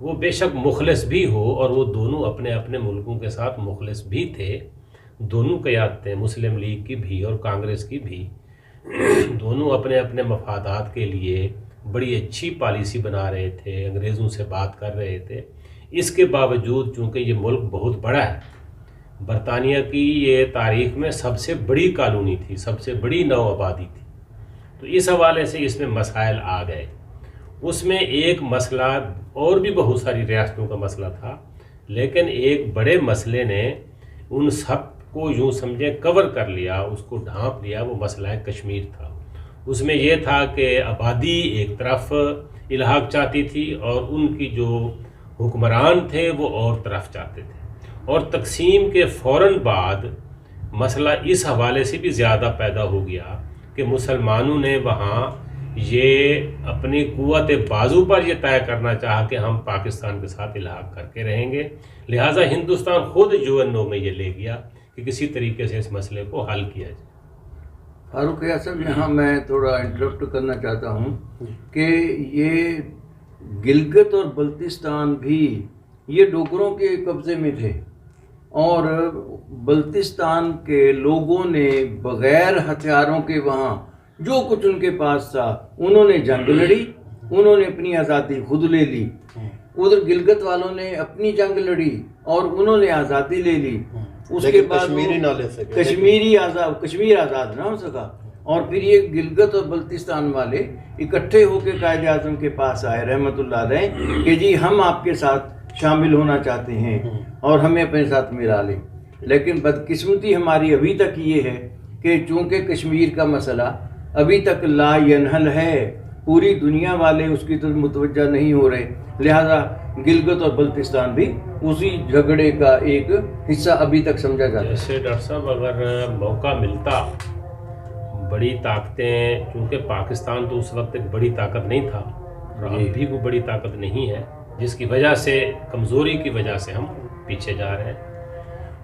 وہ بے شک مخلص بھی ہو، اور وہ دونوں اپنے اپنے ملکوں کے ساتھ مخلص بھی تھے، دونوں قیادتیں مسلم لیگ کی بھی اور کانگریس کی بھی، دونوں اپنے اپنے مفادات کے لیے بڑی اچھی پالیسی بنا رہے تھے، انگریزوں سے بات کر رہے تھے۔ اس کے باوجود چونکہ یہ ملک بہت بڑا ہے، برطانیہ کی یہ تاریخ میں سب سے بڑی کالونی تھی، سب سے بڑی نو آبادی تھی، تو اس حوالے سے اس میں مسائل آ گئے۔ اس میں ایک مسئلہ اور بھی بہت ساری ریاستوں کا مسئلہ تھا، لیکن ایک بڑے مسئلے نے ان سب کو یوں سمجھے کور کر لیا، اس کو ڈھانپ لیا، وہ مسئلہ کشمیر تھا۔ اس میں یہ تھا کہ آبادی ایک طرف الحاق چاہتی تھی اور ان کی جو حکمران تھے وہ اور طرف چاہتے تھے، اور تقسیم کے فوراً بعد مسئلہ اس حوالے سے بھی زیادہ پیدا ہو گیا کہ مسلمانوں نے وہاں یہ اپنی قوت بازو پر یہ طے کرنا چاہا کہ ہم پاکستان کے ساتھ الحاق کر کے رہیں گے، لہٰذا ہندوستان خود UNO میں یہ لے گیا کہ کسی طریقے سے اس مسئلے کو حل کیا جائے۔ فاروق صاحب، یہاں میں تھوڑا انٹرپٹ کرنا چاہتا ہوں کہ یہ گلگت اور بلتستان بھی یہ ڈوگروں کے قبضے میں تھے، اور بلتستان کے لوگوں نے بغیر ہتھیاروں کے وہاں جو کچھ ان کے پاس تھا انہوں نے جنگ لڑی، انہوں نے اپنی آزادی خود لے لی۔ ادھر گلگت والوں نے اپنی جنگ لڑی اور انہوں نے آزادی لے لی۔ اس کے بعد کشمیر آزاد نہ ہو سکا، اور پھر یہ گلگت اور بلتستان والے اکٹھے ہو کے قائد اعظم کے پاس آئے رحمۃ اللہ علیہ کہ جی ہم آپ کے ساتھ شامل ہونا چاہتے ہیں اور ہمیں اپنے ساتھ ملا لیں۔ لیکن بدقسمتی ہماری ابھی تک یہ ہے کہ چونکہ کشمیر کا مسئلہ ابھی تک لا ینحل ہے، پوری دنیا والے اس کی طرف متوجہ نہیں ہو رہے، لہذا گلگت اور بلتستان بھی اسی جھگڑے کا ایک حصہ ابھی تک سمجھا جاتا ہے۔ جیسے ڈاکٹر صاحب اگر موقع ملتا، بڑی طاقتیں، چونکہ پاکستان تو اس وقت ایک بڑی طاقت نہیں تھا اور اب بھی کوئی بڑی طاقت نہیں ہے، جس کی وجہ سے کمزوری کی وجہ سے ہم پیچھے جا رہے ہیں،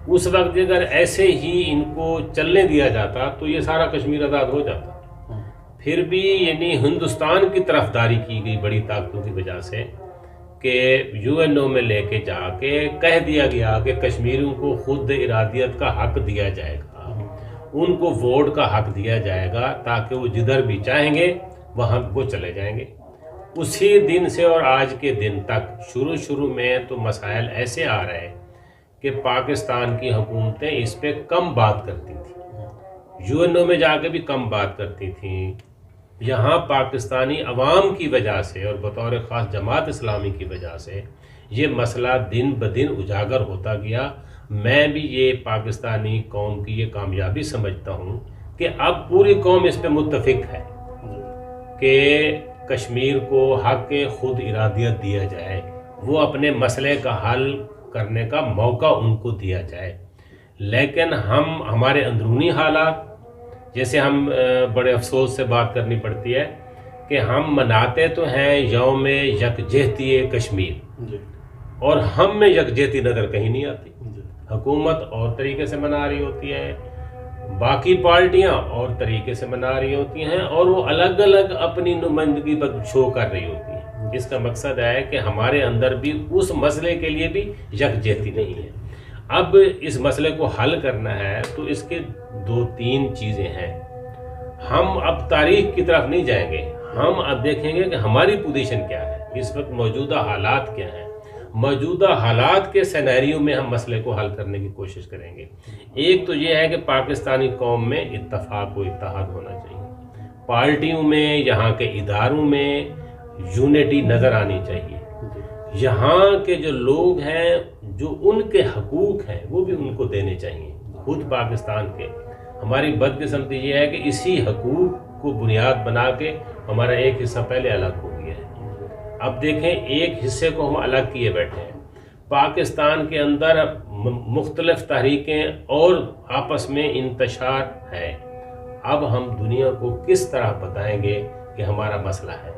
اس وقت اگر ایسے ہی ان کو چلنے دیا جاتا تو یہ سارا کشمیر آزاد ہو جاتا۔ پھر بھی یعنی ہندوستان کی طرفداری کی گئی بڑی طاقتوں کی وجہ سے کہ UNO میں لے کے جا کے کہہ دیا گیا کہ کشمیریوں کو خود ارادیت کا حق دیا جائے گا، ان کو ووٹ کا حق دیا جائے گا تاکہ وہ جدھر بھی چاہیں گے وہاں وہ چلے جائیں گے۔ اسی دن سے اور آج کے دن تک شروع میں تو مسائل ایسے آ رہے کہ پاکستان کی حکومتیں اس پہ کم بات کرتی تھیں، UNO میں جا کے بھی کم بات کرتی تھیں، یہاں پاکستانی عوام کی وجہ سے اور بطور خاص جماعت اسلامی کی وجہ سے یہ مسئلہ دن بدن اجاگر ہوتا گیا۔ میں بھی یہ پاکستانی قوم کی یہ کامیابی سمجھتا ہوں کہ اب پوری قوم اس پہ متفق ہے کہ کشمیر کو حق خود ارادیت دیا جائے، وہ اپنے مسئلے کا حل کرنے کا موقع ان کو دیا جائے۔ لیکن ہمارے اندرونی حالات، جیسے ہم بڑے افسوس سے بات کرنی پڑتی ہے کہ ہم مناتے تو ہیں یوم یکجہتی کشمیر، اور ہم میں یکجہتی نظر کہیں نہیں آتی۔ حکومت اور طریقے سے منا رہی ہوتی ہے، باقی پارٹیاں اور طریقے سے منا رہی ہوتی ہیں، اور وہ الگ الگ اپنی نمائندگی شو کر رہی ہوتی ہیں۔ اس کا مقصد ہے کہ ہمارے اندر بھی اس مسئلے کے لیے بھی یکجہتی نہیں ہے۔ اب اس مسئلے کو حل کرنا ہے تو اس کے 2-3 چیزیں ہیں۔ ہم اب تاریخ کی طرف نہیں جائیں گے، ہم اب دیکھیں گے کہ ہماری پوزیشن کیا ہے، اس وقت موجودہ حالات کیا ہیں، موجودہ حالات کے سینیریو میں ہم مسئلے کو حل کرنے کی کوشش کریں گے۔ ایک تو یہ ہے کہ پاکستانی قوم میں اتفاق و اتحاد ہونا چاہیے، پارٹیوں میں، یہاں کے اداروں میں یونٹی نظر آنی چاہیے، یہاں کے جو لوگ ہیں جو ان کے حقوق ہیں وہ بھی ان کو دینے چاہیے۔ خود پاکستان کے ہماری بدقسمتی یہ ہے کہ اسی حقوق کو بنیاد بنا کے ہمارا ایک حصہ پہلے الگ ہو گیا ہے۔ اب دیکھیں ایک حصے کو ہم الگ کیے بیٹھے ہیں، پاکستان کے اندر مختلف تحریکیں اور آپس میں انتشار ہے۔ اب ہم دنیا کو کس طرح بتائیں گے کہ ہمارا مسئلہ ہے؟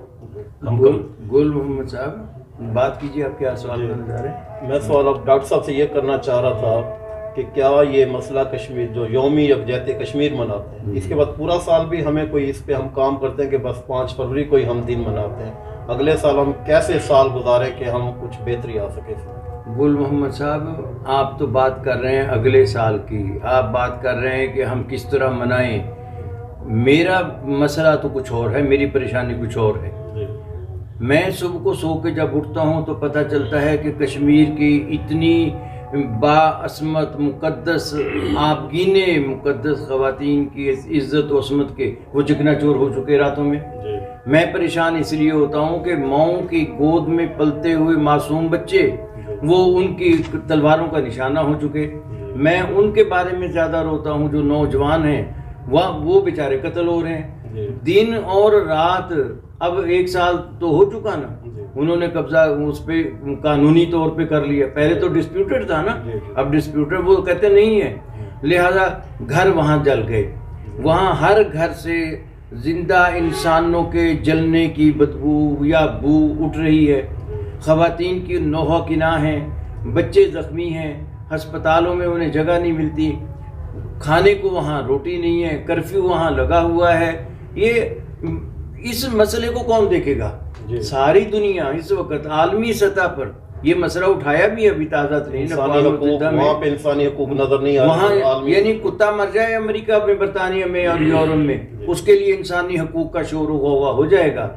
گل محمد صاحب بات کیجیے، آپ کیا سوال کرنا چاہ رہے ہیں؟ میں سوال اب ڈاکٹر صاحب سے یہ کرنا چاہ رہا تھا کہ کیا یہ مسئلہ کشمیر جو یوم یکجہتی کشمیر مناتے ہیں، اس کے بعد پورا سال بھی ہمیں کوئی اس پہ ہم کام کرتے ہیں کہ بس 5 فروری کو ہی ہم دن مناتے ہیں، اگلے سال ہم کیسے سال گزاریں کہ ہم کچھ بہتری آ سکے. گل محمد صاحب، آپ تو بات کر رہے ہیں اگلے سال کی، آپ بات کر رہے ہیں کہ ہم کس طرح منائیں. میرا مسئلہ تو کچھ اور ہے، میری پریشانی کچھ اور ہے. میں صبح کو سو کے جب اٹھتا ہوں تو پتہ چلتا ہے کہ کشمیر کی اتنی باعصمت مقدس، آپ گینے مقدس خواتین کی عزت و عصمت کے وہ چکنا چور ہو چکے راتوں میں. میں پریشان اس لیے ہوتا ہوں کہ ماؤں کی گود میں پلتے ہوئے معصوم بچے وہ ان کی تلواروں کا نشانہ ہو چکے. میں ان کے بارے میں زیادہ روتا ہوں جو نوجوان ہیں، وہ بیچارے قتل ہو رہے ہیں دن اور رات. اب 1 سال تو ہو چکا نا، انہوں نے قبضہ اس پہ قانونی طور پہ کر لیا. پہلے تو ڈسپیوٹڈ تھا نا، اب ڈسپیوٹڈ وہ کہتے نہیں ہے. لہذا گھر وہاں جل گئے، وہاں ہر گھر سے زندہ انسانوں کے جلنے کی بدبو یا بو اٹھ رہی ہے. خواتین کی نوحہ کناہ ہیں، بچے زخمی ہیں، ہسپتالوں میں انہیں جگہ نہیں ملتی، کھانے کو وہاں روٹی نہیں ہے، کرفیو وہاں لگا ہوا ہے. اس مسئلے کو کون دیکھے گا؟ ساری دنیا اس وقت عالمی سطح پر یہ مسئلہ اٹھایا بھی ابھی تازہ ترین وہاں پہ انسانی حقوق نظر نہیں آ رہے. وہاں یعنی کتا مر جائے امریکہ میں، برطانیہ میں اور یورپ میں، اس کے لیے انسانی حقوق کا شور و غوغا ہو جائے گا.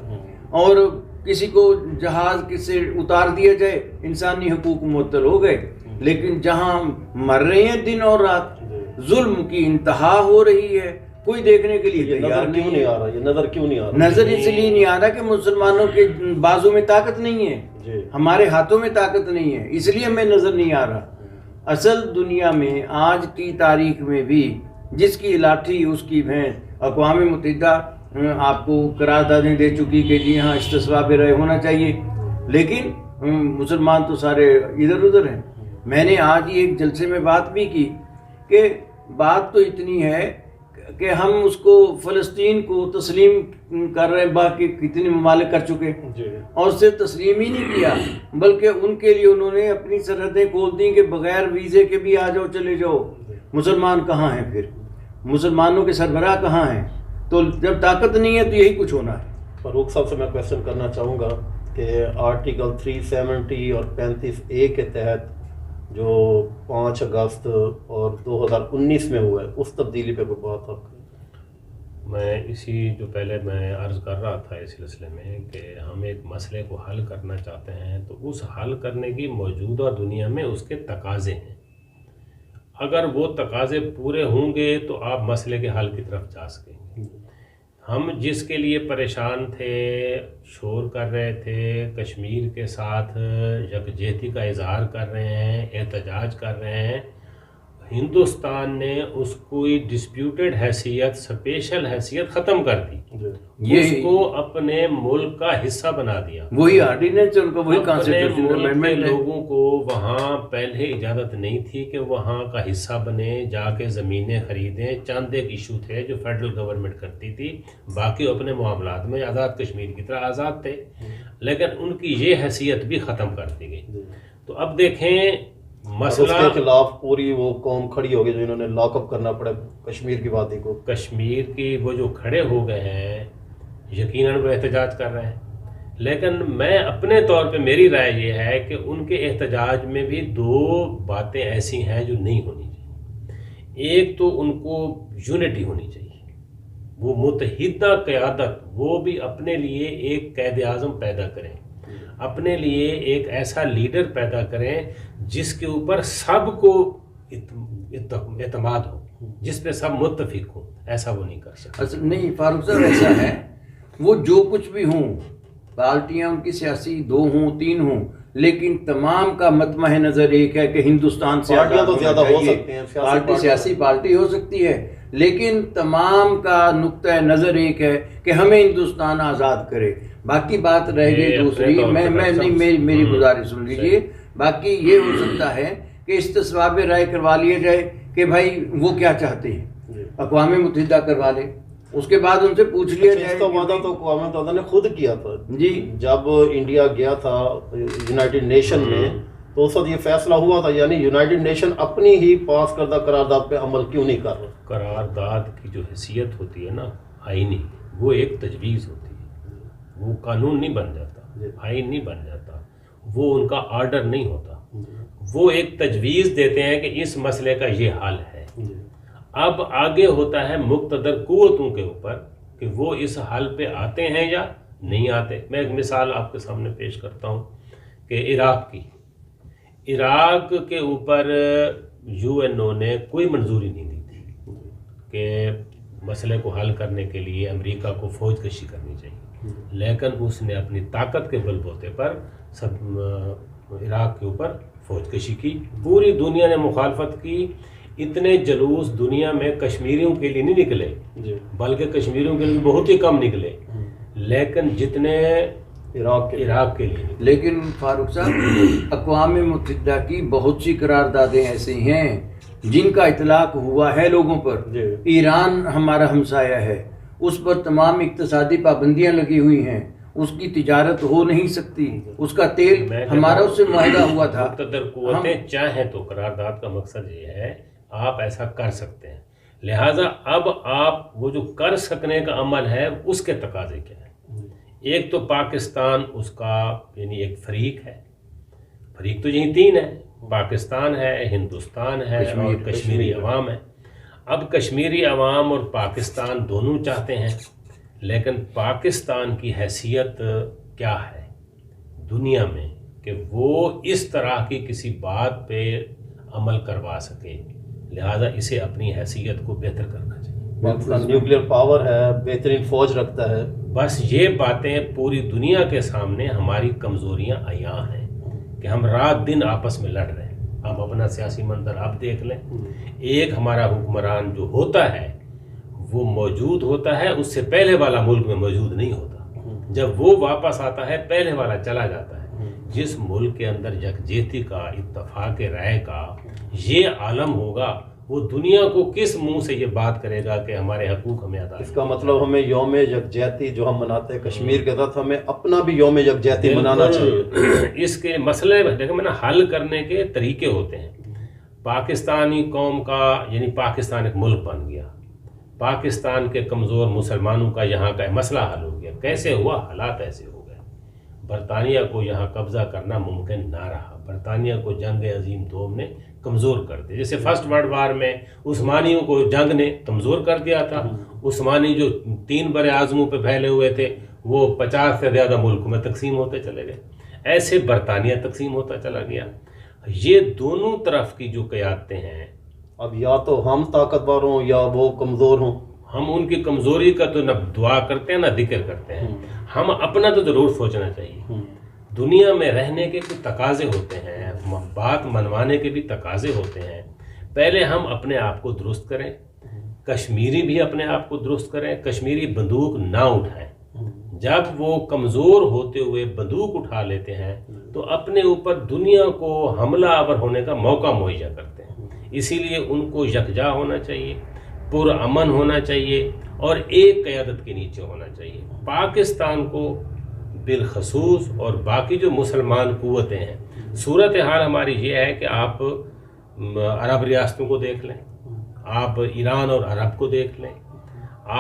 اور کسی کو جہاز سے اتار دیا جائے، انسانی حقوق معطل ہو گئے. لیکن جہاں مر رہے ہیں دن اور رات، ظلم کی انتہا ہو رہی ہے، کوئی دیکھنے کے لیے تیار نہیں آ رہا. یہ نظر کیوں نہیں آ رہا؟ نظر اس لیے نہیں آ رہا کہ مسلمانوں کے بازو میں طاقت نہیں ہے، ہمارے ہاتھوں میں طاقت نہیں ہے، اس لیے ہمیں نظر نہیں آ رہا. اصل دنیا میں آج کی تاریخ میں بھی جس کی لاٹھی اس کی بھینس. اقوام متحدہ آپ کو قراردادیں دے چکی کہ جی ہاں استصواب رائے ہونا چاہیے، لیکن مسلمان تو سارے ادھر ادھر ہیں. میں نے آج ہی ایک جلسے میں بات بھی کی کہ بات تو اتنی ہے کہ ہم اس کو فلسطین کو تسلیم کر رہے ہیں، باقی کتنے ممالک کر چکے اور صرف تسلیم ہی نہیں کیا بلکہ ان کے لیے انہوں نے اپنی سرحدیں کھول دیں کہ بغیر ویزے کے بھی آ جاؤ چلے جاؤ. مسلمان کہاں ہیں پھر؟ مسلمانوں کے سربراہ کہاں ہیں؟ تو جب طاقت نہیں ہے تو یہی کچھ ہونا ہے. فاروق صاحب سے میں کویشچن کرنا چاہوں گا کہ آرٹیکل 370 اور 35A کے تحت جو 5 اگست اور 2019 میں ہوا ہے، اس تبدیلی پہ کوئی بات آپ کریں؟ میں اسی جو پہلے میں عرض کر رہا تھا اس سلسلے میں کہ ہم ایک مسئلے کو حل کرنا چاہتے ہیں تو اس حل کرنے کی موجودہ دنیا میں اس کے تقاضے ہیں. اگر وہ تقاضے پورے ہوں گے تو آپ مسئلے کے حل کی طرف جا سکیں گے. ہم جس کے لیے پریشان تھے، شور کر رہے تھے، کشمیر کے ساتھ یکجہتی کا اظہار کر رہے ہیں، احتجاج کر رہے ہیں، ہندوستان نے اس کو ڈسپیوٹڈ حیثیت، اسپیشل حیثیت ختم کر دی. اس کو اپنے ملک کا حصہ بنا دیا. وہی آرڈیننس ان کو، وہی کانسٹیٹیوشن امینڈمنٹ. لوگوں کو وہاں پہلے اجازت نہیں تھی کہ وہاں کا حصہ بنے، جا کے زمینیں خریدیں. چند ایک ایشو تھے جو فیڈرل گورنمنٹ کرتی تھی، باقی اپنے معاملات میں آزاد کشمیر کی طرح آزاد تھے، لیکن ان کی یہ حیثیت بھی ختم کر دی گئی. تو اب دیکھیں مسئلہ اس کے خلاف پوری وہ قوم کھڑی ہوگی جو انہوں نے لاک اپ کرنا پڑا کشمیر کی وادی کو. کشمیر کی وہ جو کھڑے ہو گئے ہیں یقیناً وہ احتجاج کر رہے ہیں، لیکن میں اپنے طور پہ میری رائے یہ ہے کہ ان کے احتجاج میں بھی 2 باتیں ایسی ہیں جو نہیں ہونی چاہیے. ایک تو ان کو یونٹی ہونی چاہیے، وہ متحدہ قیادت، وہ بھی اپنے لیے ایک قائد اعظم پیدا کریں، اپنے لیے ایک ایسا لیڈر پیدا کریں جس کے اوپر سب کو اعتماد ہو، جس پہ سب متفق ہوں. ایسا وہ نہیں کر سکتے. نہیں فاروق صاحب، ایسا ہے وہ جو کچھ بھی ہوں، پارٹیاں ان کی سیاسی 2 ہوں 3 ہوں، لیکن تمام کا مطمع نظر ایک ہے کہ ہندوستان سے پارٹیاں تو زیادہ ہو سکتی ہیں، پارٹی سیاسی پارٹی ہو سکتی ہے، لیکن تمام کا نقطہ نظر ایک ہے کہ ہمیں ہندوستان آزاد کرے. باقی بات رہ گئی دوسری، میری گزارش سن لیجیے. باقی یہ ہو سکتا ہے کہ استصواب رائے کروا لیا جائے کہ بھائی وہ کیا چاہتے ہیں، اقوام متحدہ کروا لے، اس کے بعد ان سے پوچھ لیا جائے. اس کا وعدہ تو اقوام متحدہ نے خود کیا تھا جی، جب انڈیا گیا تھا یونائٹڈ نیشن میں تو اس وقت یہ فیصلہ ہوا تھا، یعنی یونائٹڈ نیشن اپنی ہی پاس کردہ قرارداد پہ عمل کیوں نہیں کر رہا. قرارداد کی جو حیثیت ہوتی ہے نا آئینی، وہ ایک تجویز ہوتی ہے، وہ قانون نہیں بن جاتا. آئین نہیں بن جاتا، وہ ان کا آرڈر نہیں ہوتا، وہ ایک تجویز دیتے ہیں کہ اس مسئلے کا یہ حل ہے۔ اب آگے ہوتا ہے مقتدر قوتوں کے اوپر کہ وہ اس حل پہ آتے ہیں یا نہیں آتے۔ میں ایک مثال آپ کے سامنے پیش کرتا ہوں کہ عراق کے اوپر یو این او نے کوئی منظوری نہیں دی تھی کہ مسئلے کو حل کرنے کے لیے امریکہ کو فوج کشی کرنی چاہیے، لیکن اس نے اپنی طاقت کے بل بوتے پر سب عراق کے اوپر فوج کشی کی۔ پوری دنیا نے مخالفت کی، اتنے جلوس دنیا میں کشمیریوں کے لیے نہیں نکلے بلکہ کشمیریوں کے لیے بہت ہی کم نکلے، لیکن جتنے عراق کے لیے۔ لیکن فاروق صاحب، اقوام متحدہ کی بہت سی قراردادیں ایسی ہیں جن کا اطلاق ہوا ہے لوگوں پر۔ ایران ہمارا ہمسایہ ہے، اس پر تمام اقتصادی پابندیاں لگی ہوئی ہیں، اس کی تجارت ہو نہیں سکتی، اس کا تیل ہمارا اس سے معاہدہ ہوا تھا۔ مقتدر قوتیں چاہیں تو قرارداد کا مقصد یہ ہے آپ ایسا کر سکتے ہیں، لہٰذا اب آپ وہ جو کر سکنے کا عمل ہے اس کے تقاضے کیا ہیں؟ ایک تو پاکستان اس کا یعنی ایک فریق ہے، فریق تو یہی تین ہے، پاکستان ہے، ہندوستان ہے اور کشمیری عوام ہے۔ اب کشمیری عوام اور پاکستان دونوں چاہتے ہیں، لیکن پاکستان کی حیثیت کیا ہے دنیا میں کہ وہ اس طرح کی کسی بات پہ عمل کروا سکے، لہذا اسے اپنی حیثیت کو بہتر کرنا چاہیے۔ پاکستان نیوکلیئر پاور ہے، بہترین فوج رکھتا ہے، بس یہ باتیں پوری دنیا کے سامنے ہماری کمزوریاں عیاں ہیں کہ ہم رات دن آپس میں لڑ رہے ہیں۔ اب اپنا سیاسی منظر آپ دیکھ لیں، ایک ہمارا حکمران جو ہوتا ہے وہ موجود ہوتا ہے، اس سے پہلے والا ملک میں موجود نہیں ہوتا، جب وہ واپس آتا ہے پہلے والا چلا جاتا ہے۔ جس ملک کے اندر یکجہتی کا، اتفاق رائے کا یہ عالم ہوگا، وہ دنیا کو کس منہ سے یہ بات کرے گا کہ ہمارے حقوق ہمیں ادا؟ اس کا مطلب ہمیں یوم یکجہتی جو ہم مناتے ہیں کشمیر کے ساتھ، ہمیں اپنا بھی یوم یکجہتی منانا چاہیے۔ اس کے مسئلے دیکھیں میں نا حل کرنے کے طریقے ہوتے ہیں۔ پاکستانی قوم کا یعنی پاکستان ایک ملک بن گیا، پاکستان کے کمزور مسلمانوں کا یہاں کا مسئلہ حل ہو گیا۔ کیسے ہوا؟ حالات ایسے ہو گئے، برطانیہ کو یہاں قبضہ کرنا ممکن نہ رہا، برطانیہ کو جنگ عظیم دوم نے کمزور کر دیا۔ جیسے فرسٹ ورلڈ وار میں عثمانیوں کو جنگ نے کمزور کر دیا تھا، عثمانی جو 3 بر اعظموں پہ پھیلے ہوئے تھے وہ 50 سے زیادہ ملکوں میں تقسیم ہوتے چلے گئے، ایسے برطانیہ تقسیم ہوتا چلا گیا۔ یہ دونوں طرف کی جو قیادتیں ہیں، اب یا تو ہم طاقتور ہوں یا وہ کمزور ہوں، ہم ان کی کمزوری کا تو نہ دعا کرتے ہیں نہ ذکر کرتے ہیں، ہم اپنا تو ضرور سوچنا چاہیے۔ دنیا میں رہنے کے کچھ تقاضے ہوتے ہیں، بات منوانے کے بھی تقاضے ہوتے ہیں۔ پہلے ہم اپنے آپ کو درست کریں، کشمیری بھی اپنے آپ کو درست کریں، کشمیری بندوق نہ اٹھائیں۔ جب وہ کمزور ہوتے ہوئے بندوق اٹھا لیتے ہیں تو اپنے اوپر دنیا کو حملہ آور ہونے کا موقع مہیا کرتے ہیں۔ اسی لیے ان کو یکجا ہونا چاہیے، پرامن ہونا چاہیے اور ایک قیادت کے نیچے ہونا چاہیے۔ پاکستان کو بالخصوص اور باقی جو مسلمان قوتیں ہیں، صورتحال ہماری یہ ہے کہ آپ عرب ریاستوں کو دیکھ لیں، آپ ایران اور عرب کو دیکھ لیں،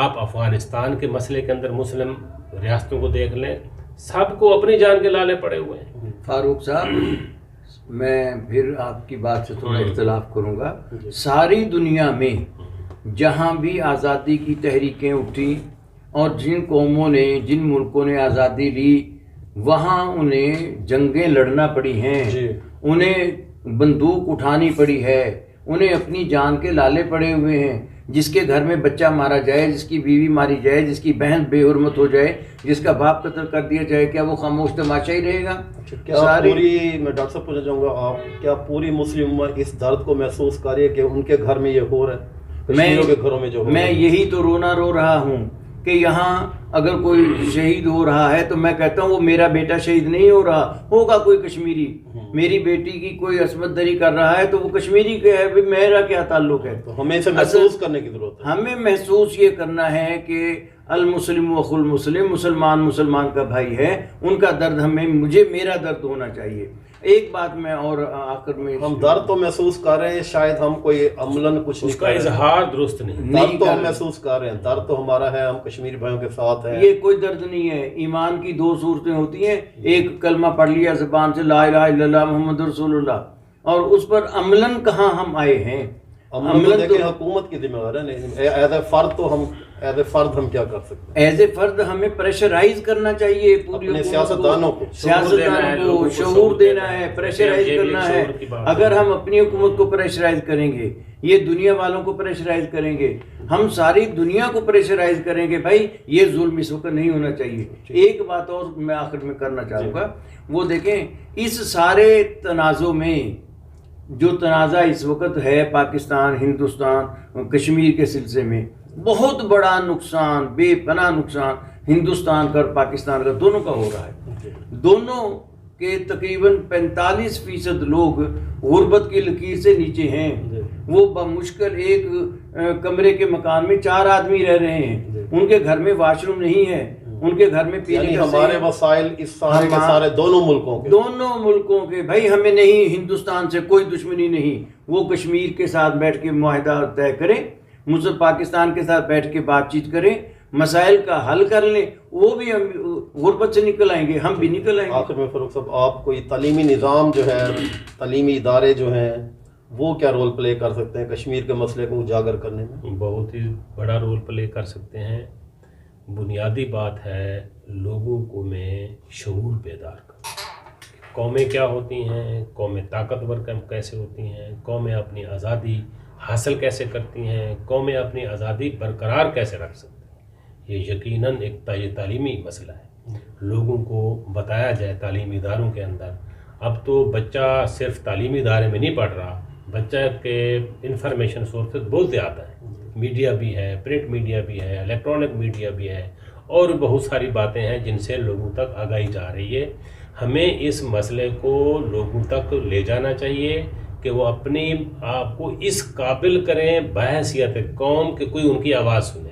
آپ افغانستان کے مسئلے کے اندر مسلم ریاستوں کو دیکھ لیں، سب کو اپنی جان کے لالے پڑے ہوئے ہیں۔ فاروق صاحب، میں پھر آپ کی بات سے تھوڑا اختلاف کروں گا۔ ساری دنیا میں جہاں بھی آزادی کی تحریکیں اٹھیں اور جن قوموں نے، جن ملکوں نے آزادی لی، وہاں انہیں جنگیں لڑنا پڑی ہیں، انہیں بندوق اٹھانی پڑی ہے، انہیں اپنی جان کے لالے پڑے ہوئے ہیں۔ جس کے گھر میں بچہ مارا جائے، جس کی بیوی ماری جائے، جس کی بہن بے حرمت ہو جائے، جس کا باپ قتل کر دیا جائے، کیا وہ خاموش تماشا ہی رہے گا؟ میں ڈاکٹر صاحب پوچھنا چاہوں گا، آپ کیا پوری مسلم امت اس درد کو محسوس کر رہی ہے کہ ان کے گھر میں یہ ہو رہا ہے، کشمیریوں کے گھروں میں جو ہو رہا ہے؟ میں یہی تو رونا رو رہا ہوں کہ یہاں اگر کوئی شہید ہو رہا ہے تو میں کہتا ہوں وہ میرا بیٹا شہید نہیں ہو رہا، ہوگا کوئی کشمیری۔ میری بیٹی کی کوئی عصمت دری کر رہا ہے تو وہ کشمیری کے ہے، میرا کیا تعلق ہے؟ تو ہمیں اسے محسوس کرنے کی ضرورت ہے۔ ہمیں محسوس یہ کرنا ہے کہ المسلم اخو المسلم، مسلمان مسلمان کا بھائی ہے، ان کا درد مجھے میرا درد ہونا چاہیے۔ ایک بات میں اور آخر میں، ہم درد تو محسوس کر رہے ہیں، شاید ہم کوئی عملاً کچھ اس کا اظہار درست نہیں، درد تو ہم محسوس کر رہے ہیں، درد تو ہمارا ہے، ہم کشمیری بھائیوں کے ساتھ ہیں۔ یہ کوئی درد نہیں ہے، ایمان کی دو صورتیں ہوتی ہیں، ایک کلمہ پڑھ لیا زبان سے لا الہ الا اللہ محمد رسول اللہ، اور اس پر عملاً کہاں ہم آئے ہیں؟ عملاً دیکھیں حکومت کی ذمہ داری ہے، ایز اے فرد تو ہم کیا کر سکتے ہیں؟ ایز اے فرد ہمیں پریشرائز کرنا چاہیے پوری اپنے سیاستدانوں کو شعور دینا ہے، پریشرائز کرنا ہے۔ اگر ہم اپنی حکومت کو پریشرائز کریں گے، یہ دنیا والوں کو پریشرائز کریں گے، ہم ساری دنیا کو پریشرائز کریں گے، بھائی یہ ظلم اس وقت نہیں ہونا چاہیے۔ ایک بات اور میں آخر میں کرنا چاہوں گا، وہ دیکھیں اس سارے تنازع میں جو تنازع اس وقت ہے پاکستان، ہندوستان، کشمیر کے سلسلے میں، بہت بڑا نقصان، بے پناہ نقصان ہندوستان کا اور پاکستان کا دونوں کا ہو رہا ہے۔ دونوں کے تقریباً 45% لوگ غربت کی لکیر سے نیچے ہیں، وہ بمشکل ایک کمرے کے مکان میں 4 آدمی رہ رہے ہیں، ان کے گھر میں واش روم نہیں ہے، ان کے گھر میں پینے کا ہمارے وسائل اس سارے کے سارے دونوں ملکوں کے بھائی ہمیں نہیں، ہندوستان سے کوئی دشمنی نہیں، وہ کشمیر کے ساتھ بیٹھ کے معاہدہ طے کریں، مجھ سے پاکستان کے ساتھ بیٹھ کے بات چیت کریں، مسائل کا حل کر لیں، وہ بھی ہم غربت سے نکل آئیں گے، ہم بھی نکل آئیں گے۔ آخر میں فاروق صاحب، آپ کوئی تعلیمی نظام جو ہے، تعلیمی ادارے جو ہیں، وہ کیا رول پلے کر سکتے ہیں کشمیر کے مسئلے کو اجاگر کرنے میں؟ بہت ہی بڑا رول پلے کر سکتے ہیں۔ بنیادی بات ہے لوگوں کو میں شعور بیدار کرنا، قومیں کیا ہوتی ہیں، قومیں طاقتور کیسے ہوتی ہیں، قومیں اپنی آزادی حاصل کیسے کرتی ہیں، قومیں اپنی آزادی برقرار کیسے رکھ سکتی ہیں۔ یہ یقیناً ایک تعلیمی مسئلہ ہے، لوگوں کو بتایا جائے تعلیمی اداروں کے اندر۔ اب تو بچہ صرف تعلیمی ادارے میں نہیں پڑھ رہا، بچہ کے انفارمیشن سورسز بہت زیادہ ہیں، میڈیا بھی ہے، پرنٹ میڈیا بھی ہے، الیکٹرانک میڈیا بھی ہے، اور بہت ساری باتیں ہیں جن سے لوگوں تک آگاہی جا رہی ہے۔ ہمیں اس مسئلے کو لوگوں تک لے جانا چاہیے کہ وہ اپنی آپ کو اس قابل کریں بحیثیت قوم کہ کوئی ان کی آواز سنیں۔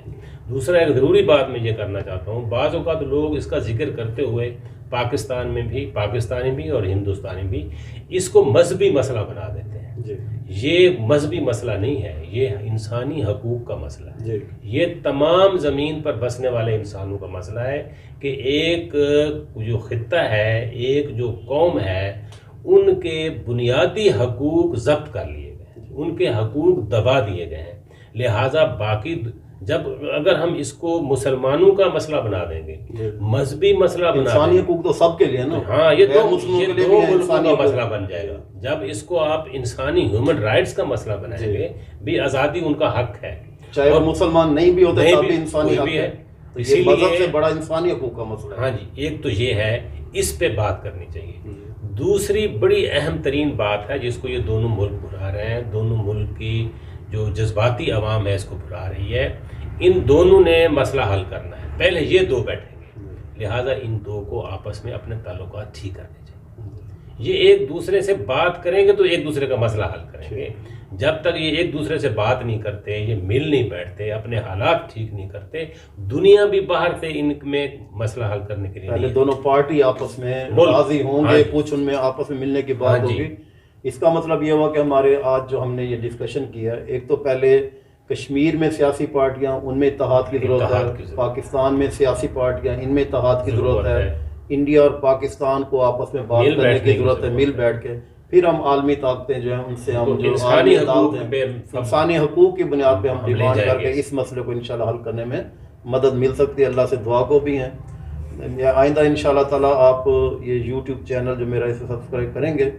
دوسرا ایک ضروری بات میں یہ کرنا چاہتا ہوں، بعض اوقات لوگ اس کا ذکر کرتے ہوئے پاکستان میں بھی، پاکستانی بھی اور ہندوستانی بھی، اس کو مذہبی مسئلہ بنا دیتے ہیں۔ یہ مذہبی مسئلہ نہیں ہے، یہ انسانی حقوق کا مسئلہ ہے۔ یہ تمام زمین پر بسنے والے انسانوں کا مسئلہ ہے کہ ایک جو خطہ ہے، ایک جو قوم ہے، ان کے بنیادی حقوق ضبط کر لیے گئے ہیں، ان کے حقوق دبا دیے گئے ہیں۔ لہٰذا باقی جب اگر ہم اس کو مسلمانوں کا مسئلہ بنا دیں گے، مذہبی مسئلہ بنا دیں گے، انسانی حقوق تو سب کے لیے نا، ہاں یہ دو ملکوں کا مسئلہ بن جائے گا۔ جب اس کو آپ انسانی ہیومن رائٹس کا مسئلہ بنائیں گے، بھی آزادی ان کا حق ہے، چاہے وہ مسلمان نہیں بھی ہوتے تب بھی انسانی حق ہے، اسی مذہب سے بڑا انسانی حقوق کا مسئلہ ہے۔ ہاں جی، ایک تو یہ ہے، اس پہ بات کرنی چاہیے۔ دوسری بڑی اہم ترین بات ہے جس کو یہ دونوں ملک بھلا رہے ہیں، دونوں ملک کی جو جذباتی عوام ہے اس کو بھلا رہی ہے، ان دونوں نے مسئلہ حل کرنا ہے۔ پہلے یہ دو بیٹھیں گے، لہٰذا ان دو کو آپس میں اپنے تعلقات ٹھیک کرنے چاہیے۔ یہ ایک دوسرے سے بات کریں گے تو ایک دوسرے کا مسئلہ حل کریں گے۔ جب تک یہ ایک دوسرے سے بات نہیں کرتے، یہ مل نہیں بیٹھتے، اپنے حالات ٹھیک نہیں کرتے، دنیا بھی باہر سے ان میں مسئلہ حل کرنے کے لیے پہلے دونوں پارٹی آپس میں راضی ہوں گے، کچھ ان میں آپس میں ملنے کی بات ہوگی۔ اس کا مطلب یہ ہوا کہ ہمارے آج جو ہم نے یہ ڈسکشن کیا، ایک تو پہلے کشمیر میں سیاسی پارٹیاں، ان میں اتحاد کی ضرورت ہے، پاکستان میں سیاسی پارٹیاں، ان میں اتحاد کی ضرورت ہے، انڈیا اور پاکستان کو آپس میں بات کرنے کی ضرورت ہے، مل بیٹھ کے، پھر ہم عالمی طاقتیں جو ہیں ان سے ہم جو انسانی حقوق کی بنیاد پہ ہم ڈیمانڈ کر کے اس مسئلے کو انشاءاللہ حل کرنے میں مدد مل سکتی ہے۔ اللہ سے دعا کو بھی ہیں، آئندہ انشاءاللہ تعالیٰ آپ یہ یوٹیوب چینل جو میرا اسے سبسکرائب کریں گے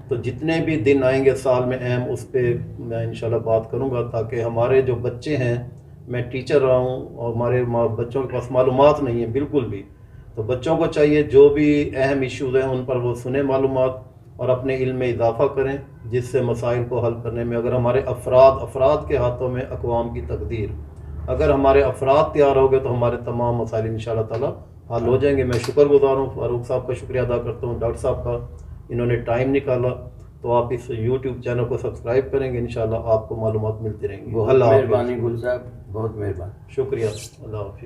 تو جتنے بھی دن آئیں گے سال میں اہم، اس پہ میں انشاءاللہ بات کروں گا، تاکہ ہمارے جو بچے ہیں، میں ٹیچر رہا ہوں اور ہمارے بچوں کے پاس معلومات نہیں ہیں بالکل بھی، تو بچوں کو چاہیے جو بھی اہم ایشوز ہیں ان پر وہ سنیں معلومات اور اپنے علم میں اضافہ کریں، جس سے مسائل کو حل کرنے میں اگر ہمارے افراد کے ہاتھوں میں اقوام کی تقدیر، اگر ہمارے افراد تیار ہو گئے تو ہمارے تمام مسائل انشاءاللہ تعالیٰ حل ہو جائیں گے۔ میں شکر گزار ہوں، فاروق صاحب کا شکریہ ادا کرتا ہوں، ڈاکٹر صاحب کا، انہوں نے ٹائم نکالا، تو آپ اس یوٹیوب چینل کو سبسکرائب کریں گے، انشاءاللہ آپ کو معلومات ملتی رہیں گی۔ بہت مہربانی گل صاحب، بہت مہربانی، شکریہ، اللہ حافظ۔